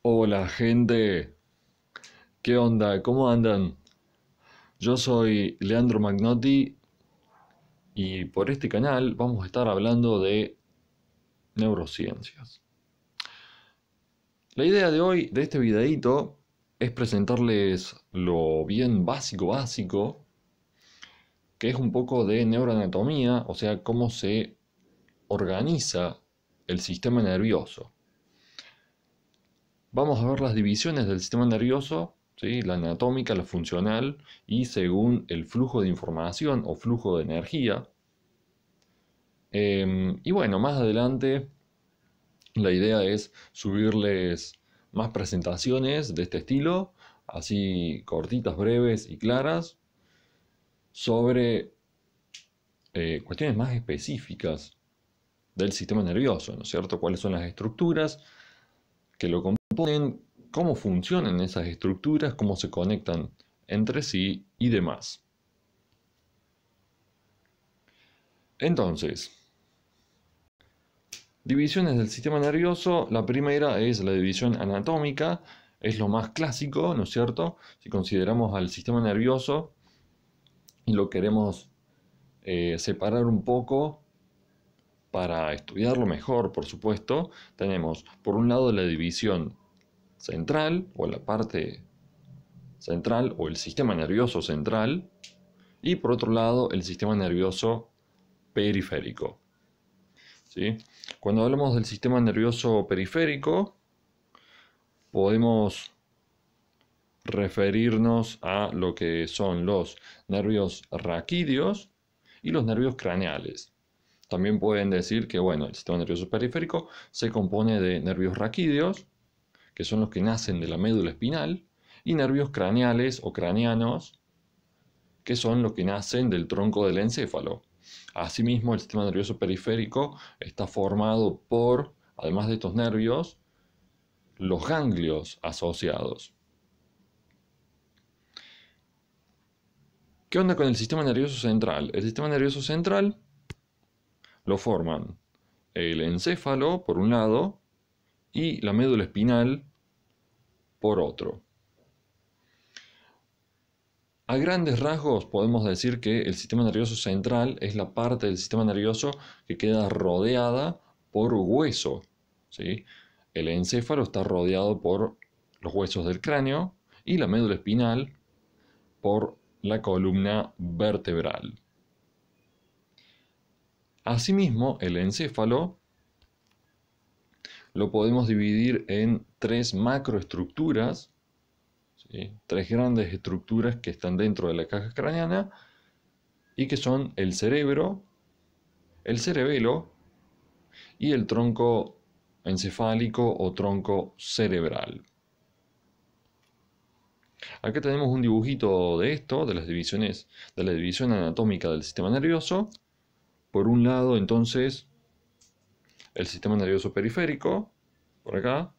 Hola gente, ¿qué onda? ¿Cómo andan? Yo soy Leandro Magnotti y por este canal vamos a estar hablando de neurociencias. La idea de hoy, de este videíto, es presentarles lo bien básico, que es un poco de neuroanatomía, o sea, cómo se organiza el sistema nervioso. Vamos a ver las divisiones del sistema nervioso, ¿sí? La anatómica, la funcional y según el flujo de información o flujo de energía. Y bueno, más adelante la idea es subirles más presentaciones de este estilo, así cortitas, breves y claras, sobre cuestiones más específicas del sistema nervioso, ¿no es cierto? ¿Cuáles son las estructuras que lo componen, cómo funcionan esas estructuras, cómo se conectan entre sí y demás? Entonces, divisiones del sistema nervioso. La primera es la división anatómica, es lo más clásico, ¿no es cierto? Si consideramos al sistema nervioso y lo queremos separar un poco para estudiarlo mejor, por supuesto, tenemos por un lado la división central o la parte central o el sistema nervioso central y por otro lado el sistema nervioso periférico. ¿Sí? Cuando hablamos del sistema nervioso periférico, podemos referirnos a lo que son los nervios raquídeos y los nervios craneales. También pueden decir que, bueno, el sistema nervioso periférico se compone de nervios raquídeos, que son los que nacen de la médula espinal, y nervios craneales o craneanos, que son los que nacen del tronco del encéfalo. Asimismo, el sistema nervioso periférico está formado por, además de estos nervios, los ganglios asociados. ¿Qué onda con el sistema nervioso central? El sistema nervioso central lo forman el encéfalo por un lado y la médula espinal por otro. A grandes rasgos podemos decir que el sistema nervioso central es la parte del sistema nervioso que queda rodeada por hueso, ¿sí? El encéfalo está rodeado por los huesos del cráneo y la médula espinal por la columna vertebral. Asimismo, el encéfalo lo podemos dividir en tres macroestructuras, ¿sí? Tres grandes estructuras que están dentro de la caja craneana y que son el cerebro, el cerebelo y el tronco encefálico o tronco cerebral. Acá tenemos un dibujito de esto, de las divisiones, de la división anatómica del sistema nervioso. Por un lado, entonces, el sistema nervioso periférico, por acá,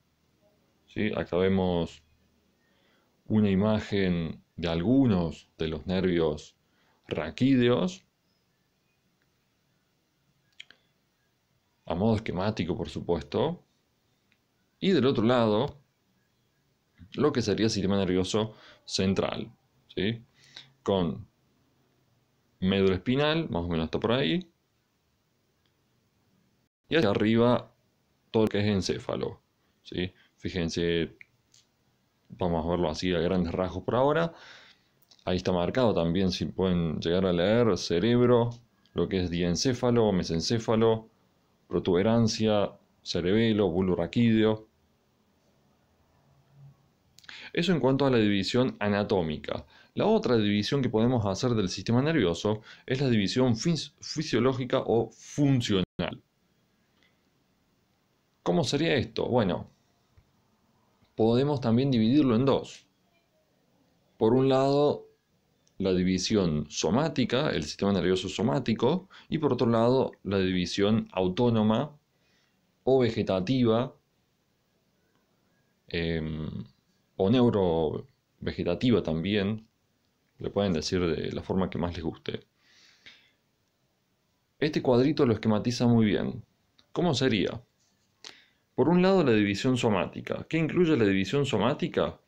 ¿sí? Acá vemos una imagen de algunos de los nervios raquídeos, a modo esquemático, por supuesto. Y del otro lado, lo que sería el sistema nervioso central, ¿sí? Con médula espinal, más o menos está por ahí, y hacia arriba todo lo que es encéfalo, ¿sí? Fíjense, vamos a verlo así a grandes rasgos por ahora. Ahí está marcado también, si pueden llegar a leer, cerebro, lo que es diencéfalo, mesencéfalo, protuberancia, cerebelo, bulbo raquídeo. Eso en cuanto a la división anatómica. La otra división que podemos hacer del sistema nervioso es la división fisiológica o funcional. ¿Cómo sería esto? Bueno, podemos también dividirlo en dos. Por un lado, la división somática, el sistema nervioso somático, y por otro lado, la división autónoma o vegetativa o neurovegetativa también, le pueden decir de la forma que más les guste. Este cuadrito lo esquematiza muy bien. ¿Cómo sería? Por un lado, la división somática. ¿Qué incluye la división somática?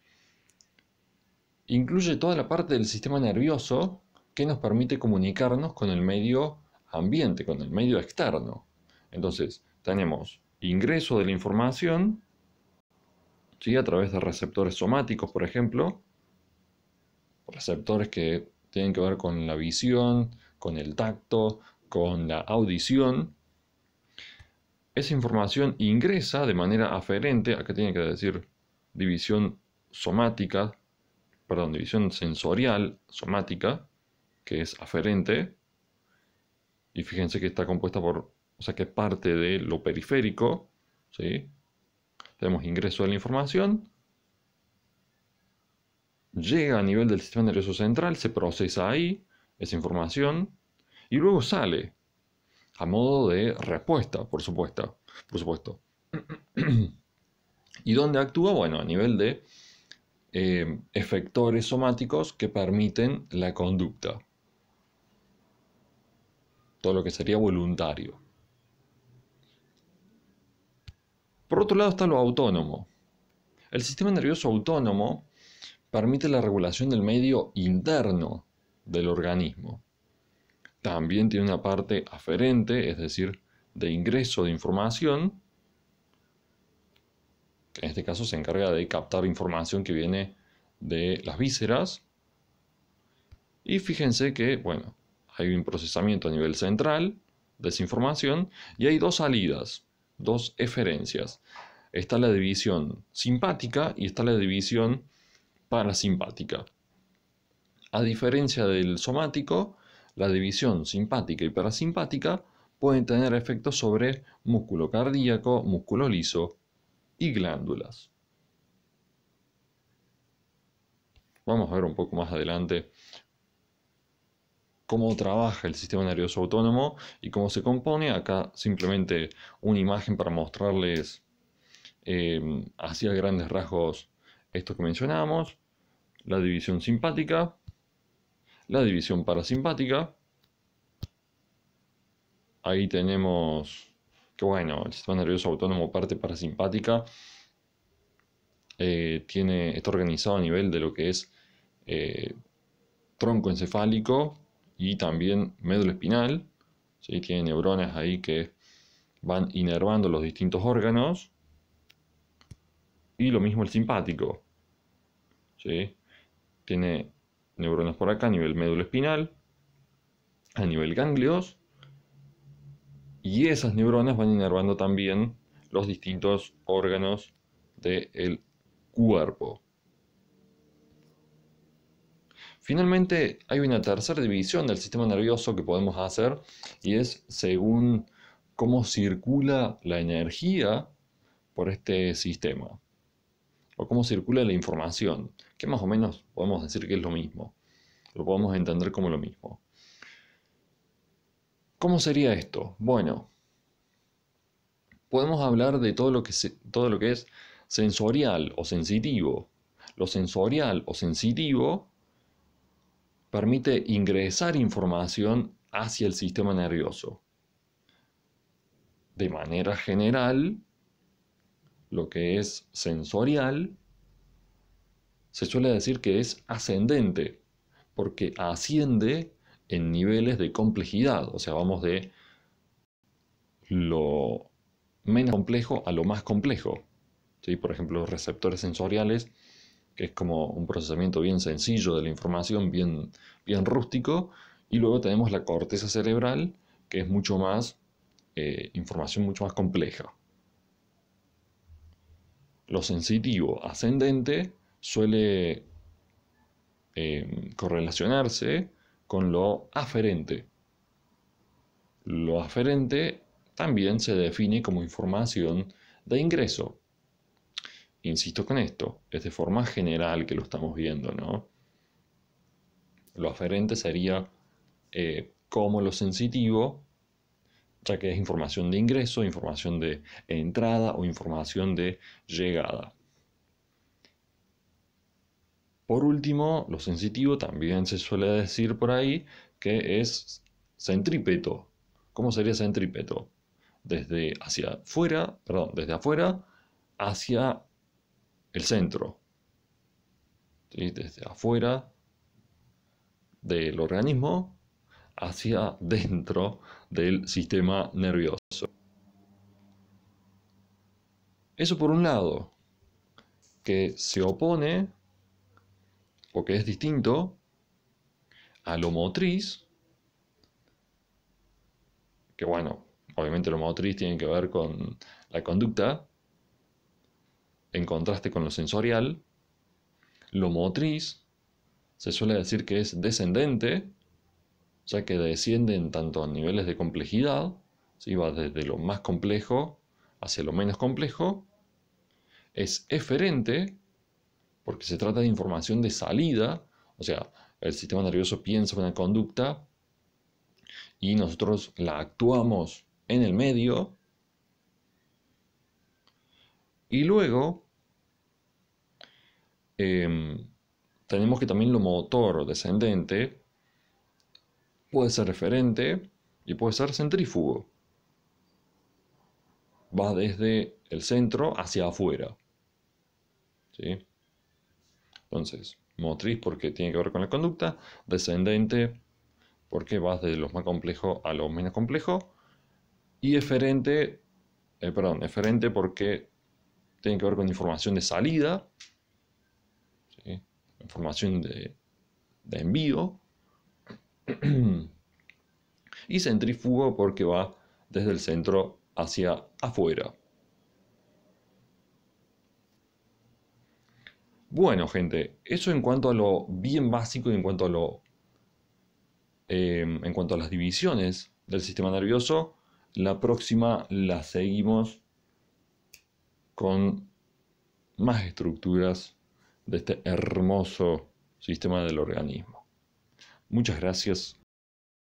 Incluye toda la parte del sistema nervioso que nos permite comunicarnos con el medio ambiente, con el medio externo. Entonces, tenemos ingreso de la información, ¿sí? A través de receptores somáticos, por ejemplo, receptores que tienen que ver con la visión, con el tacto, con la audición. Esa información ingresa de manera aferente, acá tiene que decir división somática, perdón, división sensorial somática, que es aferente, y fíjense que está compuesta por, o sea, que parte de lo periférico, ¿sí? Tenemos ingreso de la información, llega a nivel del sistema nervioso central, se procesa ahí esa información, y luego sale a modo de respuesta, por supuesto. ¿Y dónde actúa? Bueno, a nivel de efectores somáticos que permiten la conducta. Todo lo que sería voluntario. Por otro lado está lo autónomo. El sistema nervioso autónomo permite la regulación del medio interno del organismo. También tiene una parte aferente, es decir, de ingreso de información, que en este caso se encarga de captar información que viene de las vísceras. Y fíjense que, bueno, hay un procesamiento a nivel central de esa información y hay dos salidas, dos eferencias. Está la división simpática y está la división parasimpática. A diferencia del somático, la división simpática y parasimpática pueden tener efectos sobre músculo cardíaco, músculo liso y glándulas. Vamos a ver un poco más adelante cómo trabaja el sistema nervioso autónomo y cómo se compone. Acá simplemente una imagen para mostrarles así a grandes rasgos esto que mencionamos. La división simpática, la división parasimpática. Ahí tenemos que, bueno, el sistema nervioso autónomo parte parasimpática está organizado a nivel de lo que es tronco encefálico y también médula espinal. ¿Sí? Tiene neuronas ahí que van inervando los distintos órganos. Y lo mismo el simpático. ¿Sí? Tiene neuronas por acá a nivel médula espinal, a nivel ganglios. Y esas neuronas van inervando también los distintos órganos del cuerpo. Finalmente, hay una tercera división del sistema nervioso que podemos hacer y es según cómo circula la energía por este sistema o cómo circula la información, que más o menos podemos decir que es lo mismo, lo podemos entender como lo mismo. ¿Cómo sería esto? Bueno, podemos hablar de todo lo que es sensorial o sensitivo. Lo sensorial o sensitivo permite ingresar información hacia el sistema nervioso. De manera general, lo que es sensorial se suele decir que es ascendente, porque asciende en niveles de complejidad, o sea, vamos de lo menos complejo a lo más complejo. ¿Sí? Por ejemplo, los receptores sensoriales, que es como un procesamiento bien sencillo de la información, bien rústico, y luego tenemos la corteza cerebral, que es mucho más información mucho más compleja. Lo sensitivo ascendente suele correlacionarse con lo aferente. Lo aferente también se define como información de ingreso. Insisto con esto, es de forma general que lo estamos viendo, ¿no? Lo aferente sería como lo sensitivo, ya que es información de ingreso, información de entrada o información de llegada. Por último, lo sensitivo también se suele decir por ahí que es centrípeto. ¿Cómo sería centrípeto? desde desde afuera hacia el centro, ¿sí? Desde afuera del organismo hacia dentro del sistema nervioso. Eso por un lado, que se opone o que es distinto a lo motriz, que bueno, obviamente lo motriz tiene que ver con la conducta, en contraste con lo sensorial. Lo motriz se suele decir que es descendente, ya que desciende en tanto a niveles de complejidad, ¿sí? Va desde lo más complejo hacia lo menos complejo. Es eferente, porque se trata de información de salida, o sea, el sistema nervioso piensa una conducta y nosotros la actuamos en el medio. Y luego tenemos que también lo motor descendente puede ser referente y puede ser centrífugo. Va desde el centro hacia afuera, ¿sí? Entonces, motriz porque tiene que ver con la conducta, descendente porque va desde lo más complejo a lo menos complejo, y eferente porque tiene que ver con información de salida, ¿sí? Información de envío, y centrífugo porque va desde el centro hacia afuera. Bueno, gente, eso en cuanto a lo bien básico y en cuanto a las divisiones del sistema nervioso. La próxima la seguimos con más estructuras de este hermoso sistema del organismo. Muchas gracias